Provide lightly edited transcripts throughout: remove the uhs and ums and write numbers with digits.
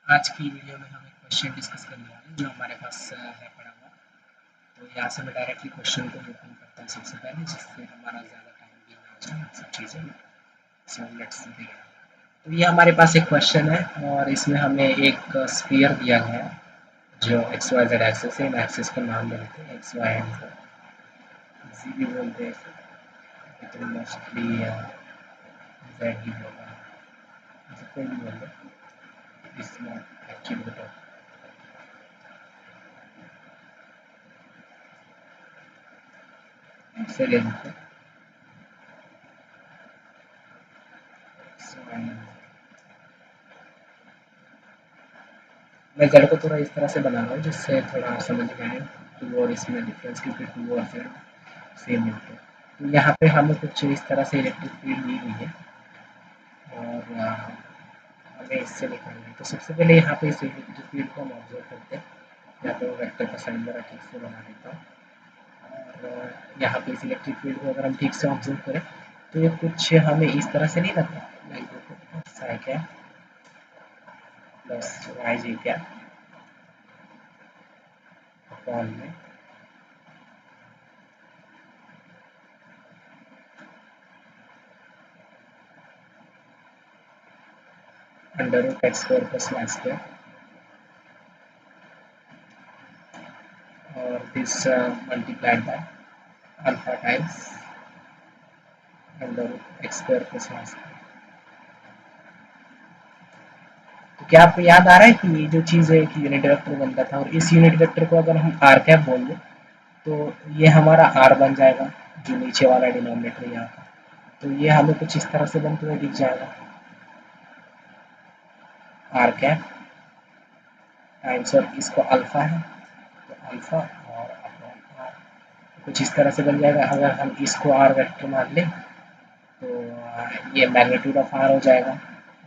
आज की वीडियो में हम एक क्वेश्चन डिस्कस करने वाले हैं जो हमारे पास है पड़ा हुआ। तो यहाँ से मैं डायरेक्टली क्वेश्चन को ओपन करता हूँ सबसे पहले, जिससे हमारा ज़्यादा टाइम भी ना हो जाए इन सब चीज़ों में। So let's begin. तो ये हमारे पास एक क्वेश्चन है और इसमें हमें एक स्फीयर दिया गया है जो एक्स वाई जेड एक्सिस है। इन एक्सिस का नाम ले लेते हैं एक्स वाई एंड जी भी बोलते हैं इसे, तो मोस्टली जेड ही बोलना है, कोई भी बोल दो। इसमें एक्चुअली बताओ, ऐसे ले लेते हैं। मैं जेड को थोड़ा इस तरह से बना रहा हूँ जिससे थोड़ा समझ में आए टू और इसमें डिफरेंस, क्योंकि टू और जेड सेम मिलते हैं। तो यहाँ पे हमें कुछ इस तरह से इलेक्ट्रिक फील्ड दी हुई है और हमें इससे निकालना है। तो सबसे पहले यहाँ पे इस इलेक्ट्रिक फील्ड को हम ऑब्जर्व करते हैं। यहाँ पे वेक्टर का साइन मेरा ठीक से बना देता हूँ और यहाँ पे इस इलेक्ट्रिक फील्ड को अगर हम ठीक से ऑब्जर्व करें तो ये कुछ हमें इस तरह से नहीं लगता, लाइक देखो साई क्या प्लस वाई जी क्या अपॉन में under root x square plus y square और this multiplied by alpha times under root x square plus y square. तो क्या आपको याद आ रहा है कि ये जो चीज़ है कि यूनिट वेक्टर बनता था और इस यूनिट वेक्टर को अगर हम आर कैप बोल दें तो ये हमारा आर बन जाएगा, जो नीचे वाला डिनोमिनेटर यहाँ का। तो ये हमें कुछ इस तरह से बनते हुए दिख जाएगा, आर कैप टाइम्स और इसको अल्फा है तो अल्फा और अपॉन आर कुछ इस तरह से बन जाएगा। अगर हम इसको आर वेक्टर मान लें तो ये मैग्नीट्यूड ऑफ आर हो जाएगा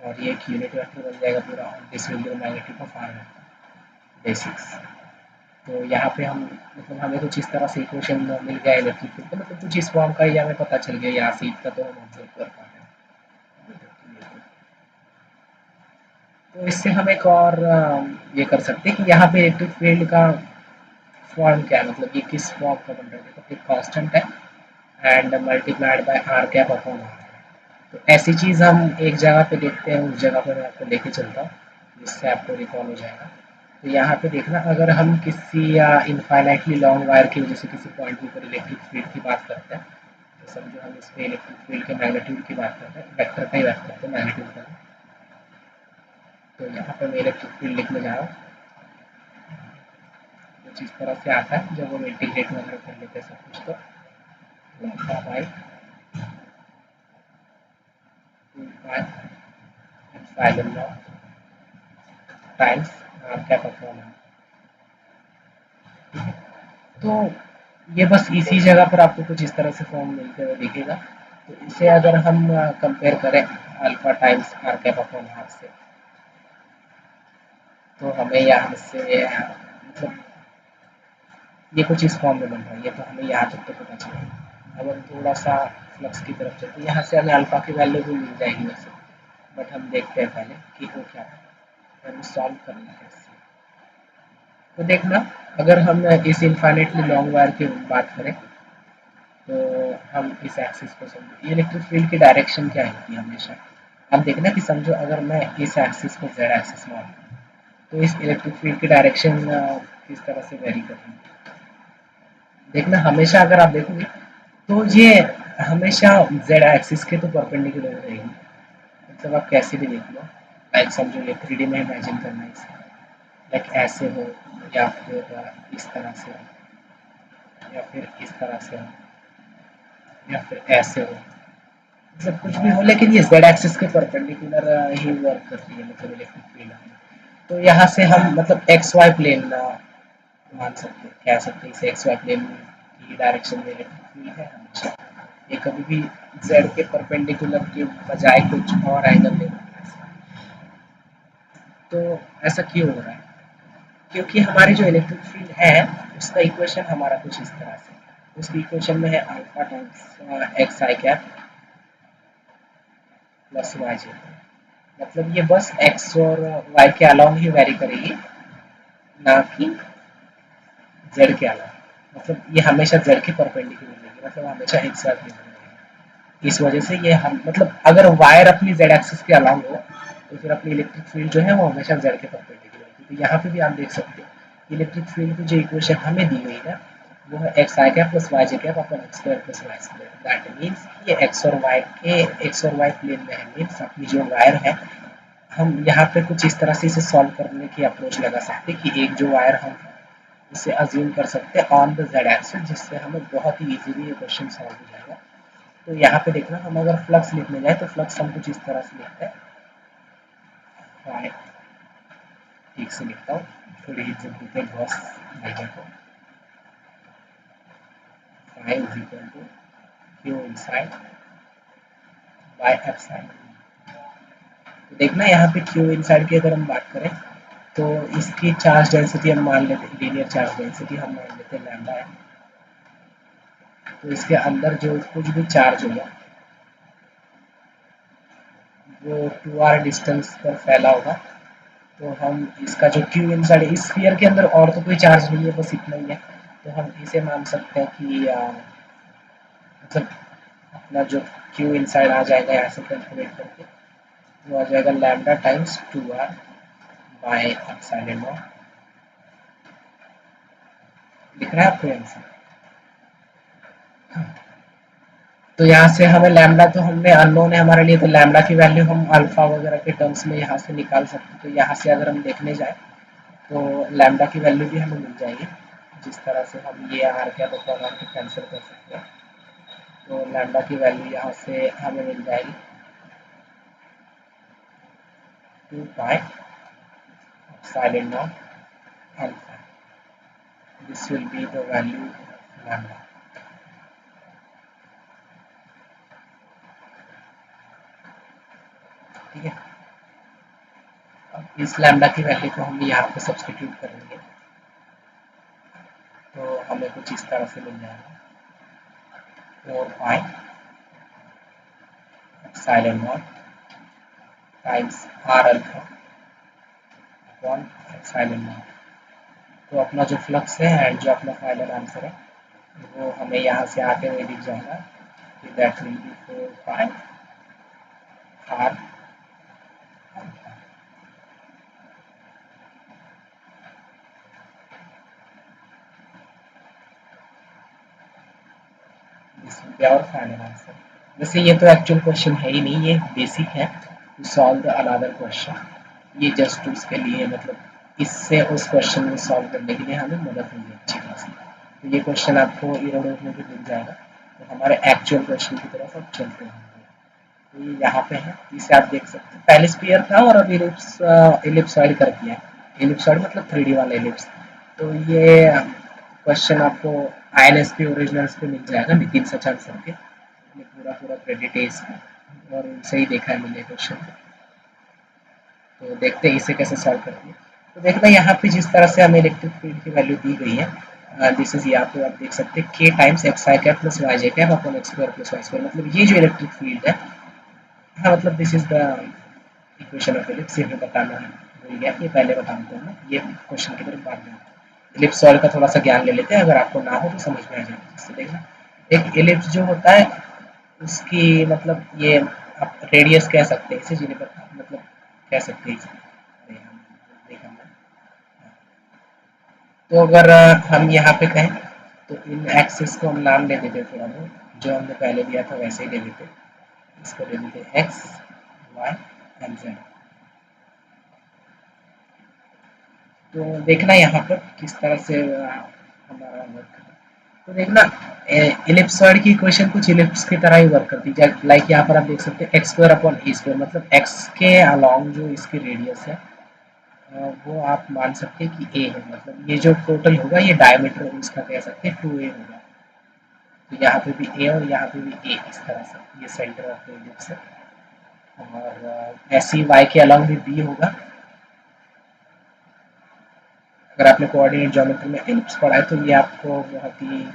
और ये एक यूनिट वेक्टर बन जाएगा पूरा। This will B magnitude of our basics. तो यहाँ पे हम मतलब हमें कुछ इस तरह से इक्वेशन मिल गया इलेक्ट्रिक फील्ड का, मतलब कुछ इस फॉर्म का ही हमें पता चल गया यहाँ से, इतना तो हम ऑब्जर्व कर पा रहे हैं। तो इससे हम एक और ये कर सकते हैं कि यहाँ पे इलेक्ट्रिक फील्ड का फॉर्म क्या है, मतलब ये किस फॉर्म का बन रहा है। देखो एक कांस्टेंट है and multiplied by r cap upon r. तो ऐसी चीज़ हम एक जगह पे देखते हैं, उस जगह पे मैं आपको लेके चलता हूँ जिससे आपको रिकॉल हो जाएगा। तो यहाँ पे देखना, अगर हम किसी इनफाइनाइटली लॉन्ग वायर की वजह से किसी पॉइंट के ऊपर इलेक्ट्रिक फील्ड की बात करते हैं, तो समझो हम इस पे इलेक्ट्रिक फील्ड के मैग्नीट्यूड की बात करते हैं, वेक्टर का ही बात करते हैं मैग्नीट्यूड का। तो यहाँ पे मैं इलेक्ट्रिक फील्ड लिखने जा रहा हूँ, कुछ इस तरह से आता है जब हम इंटीग्रेट वगैरह कर लेते हैं सब कुछ। तो lambda by 2 pi epsilon naught times r cap upon r. तो ये बस इसी जगह पर आपको कुछ इस तरह से फॉर्म मिलते हुए दिखेगा। तो इसे अगर हम कंपेयर करें alpha times r cap upon r से, तो हमें यहाँ से मतलब ये कुछ इस फॉर्म में बन रहा है। ये तो हमें यहाँ तक तो पता चला। अब हम थोड़ा सा फ्लक्स की तरफ चलते हैं, यहाँ से हमें अल्फा की वैल्यू भी मिल जाएगी वैसे, बट हम देखते हैं पहले कि वो क्या है, हमें सॉल्व करना है इससे। तो देखना, अगर हम इस इनफाइनेटली लॉन्ग वायर की बात करें तो हम इस एक्सिस को समझो, ये इलेक्ट्रिक फील्ड की डायरेक्शन क्या होती है हमेशा। अब देखना कि समझो अगर मैं इस एक्सिस को जेड एक्सिस मान लूँ तो इस इलेक्ट्रिक फील्ड की डायरेक्शन किस तरह से वेरी करती है। देखना हमेशा अगर आप देखोगे तो ये हमेशा जेड एक्सिस के तो परपेंडिकुलर रहेगी, मतलब आप कैसे भी देख लो। लाइक समझो ये 3D में इमेजिन करना है इसे, लाइक ऐसे हो या फिर इस तरह से हो या फिर इस तरह से हो या फिर ऐसे हो, मतलब कुछ भी हो, लेकिन ये जेड एक्सिस के परपेंडिकुलर ही वर्क करती है मतलब इलेक्ट्रिक फील्ड। तो यहाँ से हम मतलब एक्स वाई प्लेन मान सकते हैं, कह सकते हैं इसे एक्स वाई प्लेन की डायरेक्शन में इलेक्ट्रिक फील्ड है हमेशा। ये कभी भी जेड के परपेंडिकुलर के बजाय कुछ और एंगल ले रहा है। तो ऐसा क्यों हो रहा है, क्योंकि हमारी जो इलेक्ट्रिक फील्ड है उसका इक्वेशन हमारा कुछ इस तरह से, उसकी इक्वेशन में है alpha times x i cap plus Y Z. मतलब ये बस एक्स और वाई के अलावा ही वेरी करेगी, ना कि जेड के अलावा। मतलब ये हमेशा जेड के परपेंडिकुलर रहेगी, मतलब हमेशा एक साथ नहीं रहेगी। इस वजह से ये हम मतलब अगर वायर अपनी जेड एक्सिस के अलावा हो तो फिर अपनी इलेक्ट्रिक फील्ड जो है वो हमेशा जेड के परपेंडिकुलर होगी। तो यहाँ पे भी आप देख सकते हो इलेक्ट्रिक फील्ड की जो इक्वेशन हमें दी गई है वो है x i cap plus y j cap upon x square plus y square. That means ये एक्स और वाई प्लेन में है, मीन्स अपनी जो वायर है हम यहाँ पे कुछ इस तरह से इसे सॉल्व करने की अप्रोच लगा सकते हैं कि एक जो वायर हम इसे अज्यूम कर सकते हैं ऑन द जेड एक्सिस, जिससे हमें बहुत ही इजीली ये क्वेश्चन सॉल्व हो जाएगा। तो यहाँ पे देखना हम अगर फ्लक्स लिखने जाए तो फ्लक्स हम कुछ इस तरह से लिखते हैं, फाई ठीक से लिखता हूँ, थोड़ी इज्जत देते हैं बॉस भैया को। Phi is equal to q inside by epsilon. तो देखना यहाँ पे क्यू इनसाइड की अगर हम बात करें तो इसकी चार्ज डेंसिटी हम मान लेते हैं, लीनियर चार्ज डेंसिटी हम मान लेते हैं लैम्डा है। तो इसके अंदर जो कुछ भी चार्ज होगा वो 2r डिस्टेंस पर फैला होगा। तो हम इसका जो क्यू इनसाइड इस स्फीयर के अंदर और तो कोई चार्ज नहीं है, बस इतना ही है। तो हम इसे मान सकते हैं कि मतलब अपना जो क्यू इनसाइड आ जाएगा यहाँ से कैलकुलेट करके वो आ जाएगा lambda times 2r by epsilon not. दिख रहा है आपको आंसर? तो यहाँ से हमें लैम्डा तो हमने अननोन है हमारे लिए, तो लैम्डा की वैल्यू हम अल्फा वगैरह के टर्म्स में यहाँ से निकाल सकते हैं। तो यहाँ से अगर हम देखने जाए तो लैम्डा की वैल्यू भी हमें मिल जाएगी, जिस तरह से हम ये आर कैप अपॉन आर को कैंसिल कर सकते हैं। तो लैम्डा की वैल्यू यहाँ से हमें मिल जाएगी 2 pi epsilon not alpha. This will be the value lambda. ठीक है, अब इस लैम्डा की वैल्यू को हम यहाँ पे सब्सटीट्यूट करेंगे तो हमें कुछ इस तरह से मिल जाएगा 4 pi epsilon naught times r alpha upon epsilon naught. तो अपना जो फ्लक्स है एंड जो अपना फाइनल आंसर है वो हमें यहाँ से आते हुए दिख जाएगा कि that will be 4 pi r. This will be our final answer. वैसे ये तो एक्चुअल क्वेश्चन है ही नहीं, ये बेसिक है to solve the another question. ये जस्ट उसके लिए मतलब इससे उस क्वेश्चन को सॉल्व करने के लिए हमें मदद मिली अच्छी खासी। तो ये क्वेश्चन आपको इरोडोर में भी मिल जाएगा। तो हमारे एक्चुअल क्वेश्चन की तरफ अब चलते हैं। तो ये यहाँ पे है, इसे आप देख सकते हैं पहले स्फीयर था और अब इलिप्सॉइड कर दिया है। इलिप्सॉइड मतलब 3D वाला इलिप्स। तो ये क्वेश्चन आपको INSP ओरिजिनल्स पे मिल जाएगा, नितिन सचान सर के पूरा पूरा क्रेडिट है इसका, और उनसे ही देखा है मैंने क्वेश्चन। तो देखते हैं इसे कैसे सॉल्व करते हैं। तो देखना यहाँ पे जिस तरह से हमें इलेक्ट्रिक फील्ड की वैल्यू दी गई है, दिस इज यहाँ पे आप देख सकते हैं k times x i cap plus y j cap upon x square plus y square. मतलब ये जो इलेक्ट्रिक फील्ड है, हाँ मतलब this is the equation of ellipse. ये हमें बताना है भूल गया, ये पहले बता देते हैं, ये क्वेश्चन की तरफ बाद में। इलिप्स सॉल्व का थोड़ा सा ज्ञान ले लेते हैं, अगर आपको ना हो तो समझ में आ जाएगा। जिससे देखना एक इलिप्स जो होता है उसकी मतलब ये आप रेडियस कह सकते हैं इसे, जिन्हें मतलब कह सकते हैं इसे। देखा मैं। तो अगर हम यहाँ पे कहें तो इन एक्सिस को हम नाम दे देते थोड़ा बहुत, जो हमने पहले दिया था वैसे ही दे देते। इसको दे देते एक्स वाई एंड जेड। तो देखना यहाँ पर किस तरह से हमारा वर्क है। तो देखना इलिप्सॉइड की इक्वेशन कुछ इलिप्स की तरह ही वर्क करती है। लाइक यहाँ पर आप देख सकते हैं एक्स स्क्वायर अपॉन ए स्क्वायर, मतलब एक्स के अलोंग जो इसकी रेडियस है वो आप मान सकते हैं कि ए है। मतलब ये जो टोटल होगा ये डायमीटर इसका कह सकते हैं 2a होगा। तो यहाँ पे भी ए और यहाँ पे भी ए, इस तरह से ये सेंटर ऑफ द इलिप्स है। और ऐसे ही वाई के अलोंग भी बी होगा। अगर आपने कोऑर्डिनेट ज्योमेट्री में एलिप्स पढ़ा है तो ये आपको बहुत ही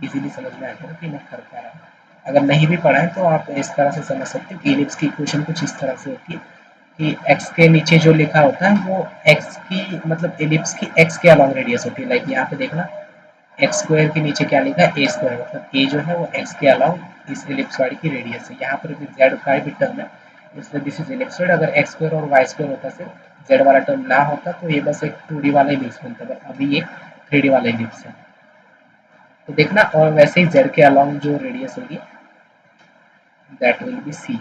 इजीली समझ में आता है कि मैं कर पा रहा हूँ। अगर नहीं भी पढ़ा है तो आप इस तरह से समझ सकते हो कि एलिप्स की इक्वेशन कुछ इस तरह से होती है। कि x के नीचे जो लिखा होता है वो x की मतलब एलिप्स की x के अलॉन्ग रेडियस होती है। लाइक यहाँ पे देखना एक्स स्क्वायर के नीचे क्या लिखा है ए स्क्वायर, मतलब ए जो है वो एक्स के अलाउंग इस एलिप्स वाली की रेडियस है। यहाँ पर भी जेड का भी टर्म है, इसलिए दिस इज एलिप्सॉइड। अगर एक्स स्क्वायर और वाई स्क्वायर होता सिर्फ जेड वाला टर्म ना होता तो ये बस एक 2D वाला एलिप्स बनता, बट अभी ये 3D वाला एलिप्स है। तो देखना, और वैसे ही जेड के अलाउंग जो रेडियस होगी दैट विल बी सी।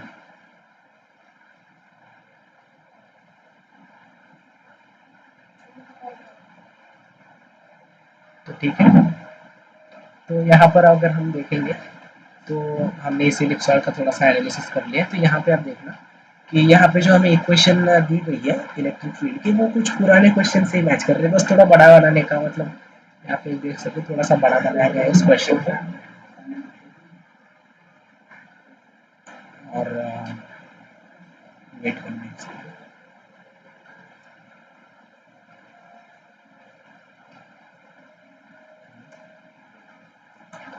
तो ठीक है, तो यहाँ पर अगर हम देखेंगे तो हमने इस एलिप्सॉइड का थोड़ा सा एनालिसिस कर लिया। तो यहाँ पे आप देखना कि यहाँ पे जो हमें इक्वेशन दी गई है इलेक्ट्रिक फील्ड की वो कुछ पुराने क्वेश्चन से ही मैच कर रहे हैं, बस थोड़ा बड़ा बनाने का, मतलब यहाँ पे देख सकते थोड़ा सा बड़ा बनाया गया है इस क्वेश्चन को। और वेट करने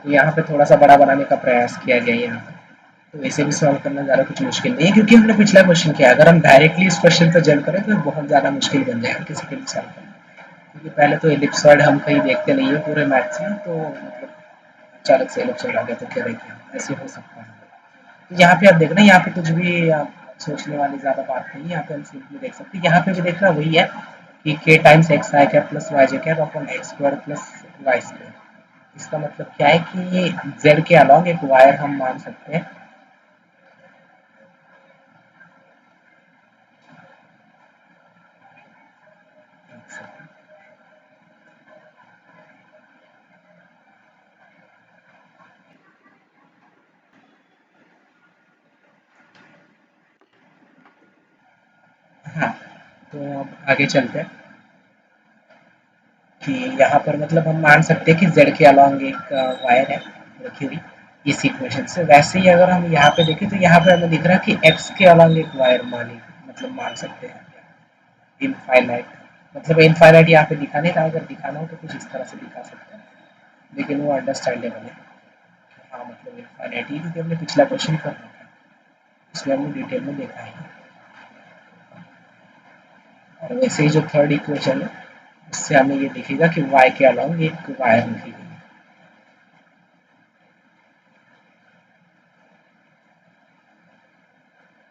तो यहाँ पे थोड़ा सा बड़ा बनाने का प्रयास किया गया है यहाँ पे। तो इसे भी सॉल्व करना ज़्यादा कुछ मुश्किल नहीं है, क्योंकि हमने पिछला क्वेश्चन किया। अगर हम डायरेक्टली इस क्वेश्चन पर जल्द करें तो बहुत ज़्यादा मुश्किल बन जाएगा किसी के लिए सॉल्व करना, क्योंकि पहले तो एलिप्सॉइड हम कहीं देखते नहीं है पूरे मैथ्स में, तो मतलब अचानक से एलिप्सॉइड आ गया तो क्या देखिए ऐसे हो सकता है। तो यहाँ पे आप देखना, यहाँ पे कुछ भी आप सोचने वाली ज़्यादा बात नहीं है। यहाँ पे हम सिंपली देख सकते हैं, यहाँ पे भी देखना वही है कि k times x i cap plus y j cap upon x square plus y square. इसका मतलब क्या है कि z के अलॉन्ग एक वायर हम मान सकते हैं। हाँ, तो अब आगे चलते हैं कि यहाँ पर मतलब हम मान सकते हैं कि z के अलॉन्ग एक वायर है रखी हुई इस इक्वेशन से। वैसे ही अगर हम यहाँ पे देखें तो यहाँ पे हमें दिख रहा है कि x के अलॉन्ग एक वायर मानी मतलब मान सकते हैं इनफाइनाइट। मतलब इनफाइनाइट यहाँ पे दिखा नहीं रहा, अगर दिखाना हो तो कुछ इस तरह से दिखा सकते हैं, लेकिन वो अंडरस्टैंडेबल है। हाँ मतलब इनफाइनाइट ही, क्योंकि हमने पिछला क्वेश्चन कर रखा है, इसमें हमने डिटेल में देखा है। और वैसे ही जो थर्ड इक्वेशन है उससे हमें ये दिखेगा कि y के अलॉन्ग एक वायर रखी गई है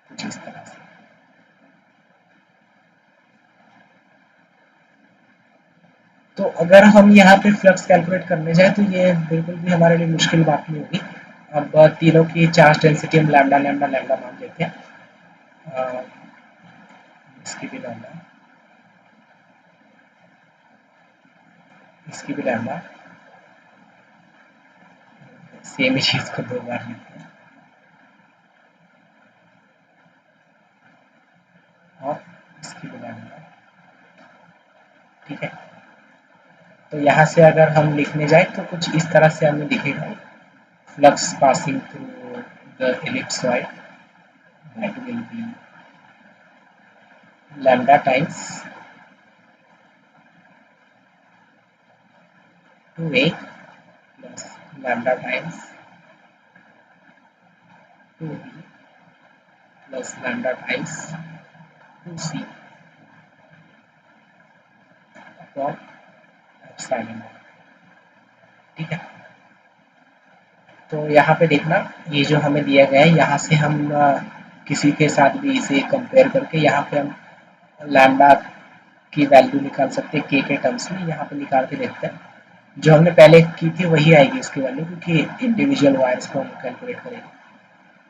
कुछ इस तरह से। तो अगर हम यहाँ पे फ्लक्स कैलकुलेट करने जाए तो ये बिल्कुल भी हमारे लिए मुश्किल बात नहीं होगी। अब तीनों की चार्ज डेंसिटी हम लैम्डा लैम्डा लैम्डा मान लेते हैं। अ, इसकी भी लैम्डा, इसकी भी लैम्डा, सेम ही चीज़ को दो बार लिखते हैं। और इसकी भी लैम्डा, ठीक है। तो यहाँ से अगर हम लिखने जाए तो कुछ इस तरह से हमें दिखेगा, flux passing through the ellipsoid that will be lambda times 2a plus lambda times 2b plus lambda times 2c upon epsilon, ठीक है। तो यहाँ पे देखना ये जो हमें दिया गया है, यहाँ से हम किसी के साथ भी इसे कंपेयर करके यहाँ पे हम लैम्डा की वैल्यू निकाल सकते हैं के टर्म्स में। यहाँ पे निकाल के देखते हैं, जो हमने पहले की थी वही आएगी इसकी वैल्यू, क्योंकि इंडिविजुअल वायर्स को हम कैलकुलेट करेंगे।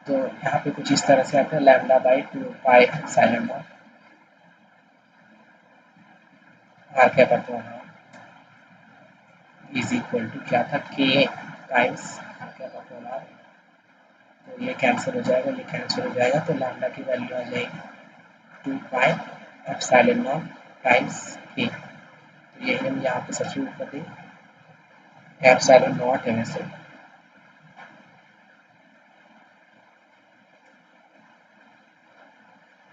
तो यहाँ पे कुछ इस तरह से आता है lambda by 2 pi epsilon naught r cap upon is equal to क्या था के times r cap upon r. तो ये कैंसिल हो जाएगा, ये कैंसिल हो जाएगा, तो लैम्डा की वैल्यू आ जाएगी 2 पाई एप्सिलॉन नॉट टाइम्स के। तो यही हम यहाँ पे सब्स्टिट्यूट कर देंगे, एप्सिलॉन नॉट है वैसे,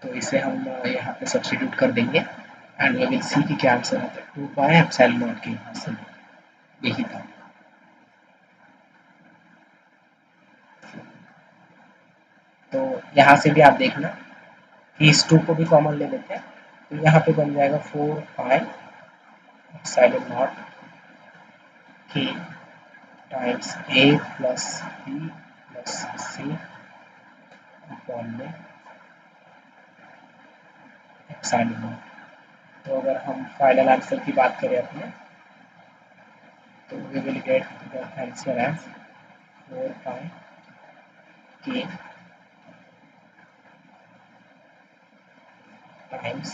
तो इसे हम यहाँ पे सब्स्टिट्यूट कर देंगे एंड वी विल सी कि क्या आंसर आता है। 2 पाई एप्सिलॉन नॉट के यहाँ से यही था। तो यहाँ से भी आप देखना इस 2 को भी कॉमन ले लेते हैं, तो यहाँ पे बन जाएगा 4 पाई एप्सिलॉन नॉट के टाइम्स ए प्लस बी प्लस सी अपॉन में एप्सिलॉन नॉट। तो अगर हम फाइनल आंसर की बात करें अपने, तो we will get the answer as 4 pi के times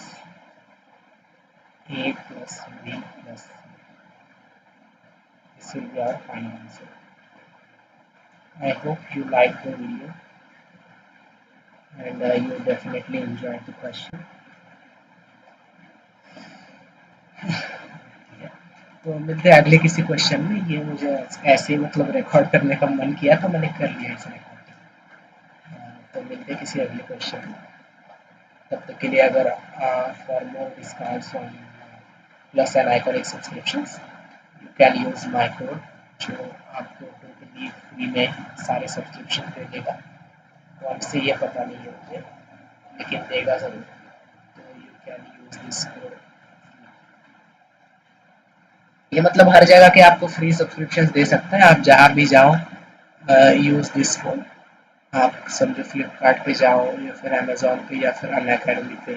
a plus b plus c. This will be our final answer. I hope you liked the video and you definitely enjoyed the question. तो मिलते हैं अगले किसी question में। ये मुझे ऐसे मतलब रिकॉर्ड करने का मन किया तो मैंने कर लिया इस रिकॉर्डिंग। तो मिलते हैं किसी अगले क्वेश्चन में। तब तक के लिए अगर for more discounts on plus and iconic subscriptions you can use my code, जो आपको टोटली फ्री में सारे सब्सक्रिप्शन दे देगा। कौन से ये पता नहीं है मुझे, लेकिन देगा ज़रूर। तो you can use this code. ये मतलब हर जगह के आपको फ्री सब्सक्रिप्शन दे सकता है, आप जहाँ भी जाओ यूज दिस कोड। आप समझो फ्लिपकार्ट पे जाओ या फिर अमेजोन पे या फिर अनअकैडमी पे,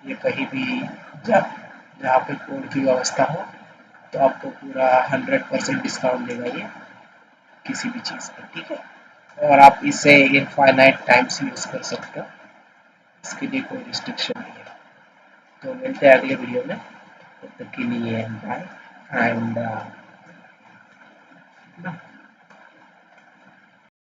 ये कहीं भी जहाँ पे कोड की व्यवस्था हो, तो आपको पूरा 100% डिस्काउंट देगा ये किसी भी चीज़ पर, ठीक है। और आप इसे इनफाइनाइट टाइम्स यूज़ कर सकते हो, इसके लिए कोई रिस्ट्रिक्शन नहीं है। तो मिलते हैं अगले वीडियो में, तब तक के लिए बाय एंड